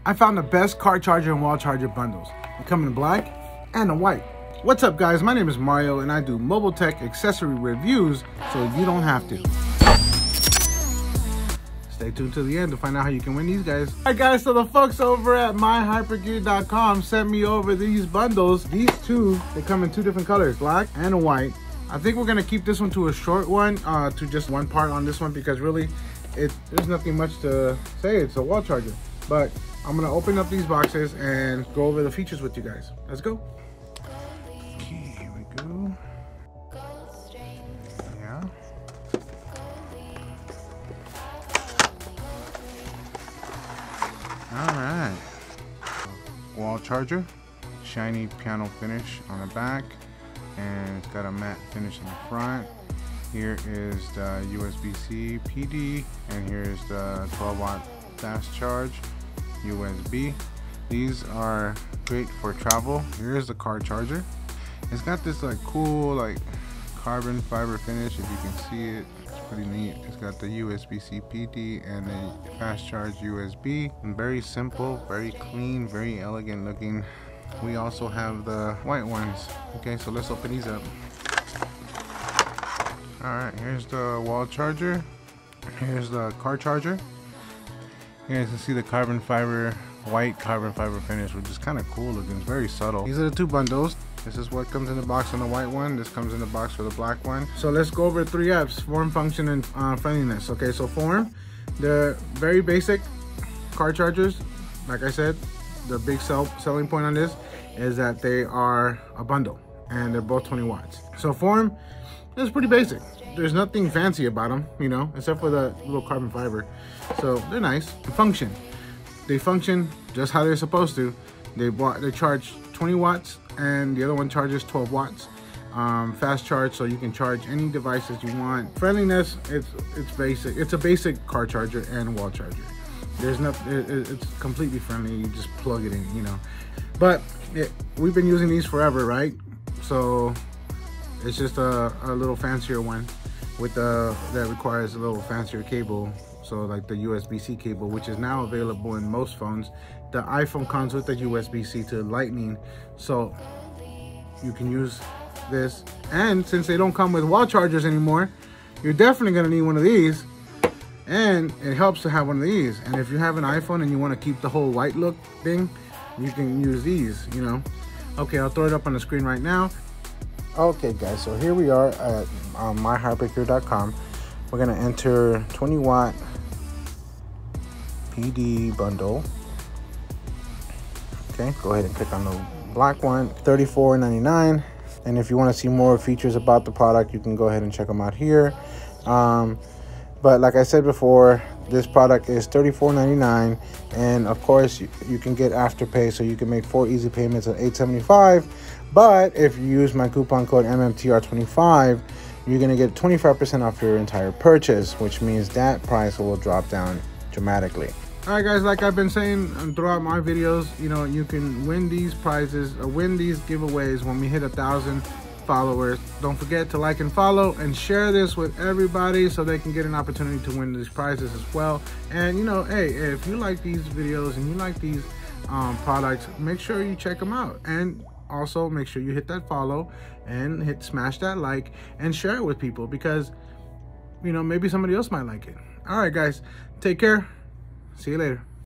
I found the best car charger and wall charger bundles. They come in black and in white. What's up guys, my name is Mario and I do mobile tech accessory reviews so you don't have to. Stay tuned to the end to find out how you can win these guys. Alright guys, so the folks over at myhypergear.com sent me over these bundles. These two, they come in two different colors, black and white. I think we're gonna keep this one to a short one, to just one part on this one because really there's nothing much to say. It's a wall charger. But I'm gonna open up these boxes and go over the features with you guys. Let's go. Okay, here we go. Yeah. All right. Wall charger, shiny piano finish on the back, and it's got a matte finish in the front. Here is the USB-C PD, and here's the 12-watt fast charge USB. These are great for travel. Here's the car charger. It's got this like cool like carbon fiber finish. If you can see it, it's pretty neat. It's got the USB-C PD and a fast charge USB. And very simple, very clean, very elegant looking. We also have the white ones. Okay, so let's open these up. All right, here's the wall charger. Here's the car charger. Here you can see the carbon fiber, white carbon fiber finish, which is kind of cool looking. It's very subtle. These are the two bundles. This is what comes in the box on the white one. This comes in the box for the black one. So let's go over 3 F's: form, function, and friendliness. Okay, so form, the very basic car chargers. Like I said, the big selling point on this is that they are a bundle and they're both 20 watts. So form is pretty basic. There's nothing fancy about them, you know, except for the little carbon fiber. So they're nice. Function, they function just how they're supposed to. They charge 20 watts and the other one charges 12 watts. Fast charge, so you can charge any devices you want. Friendliness, it's basic. It's a basic car charger and wall charger. There's nothing, it's completely friendly. You just plug it in, you know. But we've been using these forever, right? So it's just a little fancier one with that requires a little fancier cable. So like the USB-C cable, which is now available in most phones. The iPhone comes with the USB-C to Lightning, so you can use this. And since they don't come with wall chargers anymore, you're definitely gonna need one of these. And it helps to have one of these. And if you have an iPhone and you want to keep the whole white look thing, you can use these, you know. Okay, I'll throw it up on the screen right now. Okay guys, so here we are at myhypergear.com. We're gonna enter 20 watt PD bundle. Okay, go ahead and click on the black one, $34.99. And if you want to see more features about the product, you can go ahead and check them out here. But like I said before, this product is $34.99, and of course you can get afterpay, so you can make 4 easy payments at $8.75. But if you use my coupon code MMTR25, you're gonna get 25% off your entire purchase, which means that price will drop down dramatically. All right guys, like I've been saying throughout my videos, you know, you can win these prizes, win these giveaways when we hit 1,000 followers. Don't forget to like and follow and share this with everybody so they can get an opportunity to win these prizes as well. And you know, hey, if you like these videos and you like these products, make sure you check them out. And also make sure you hit that follow and smash that like and share it with people, because you know, maybe somebody else might like it. All right guys, take care. See you later.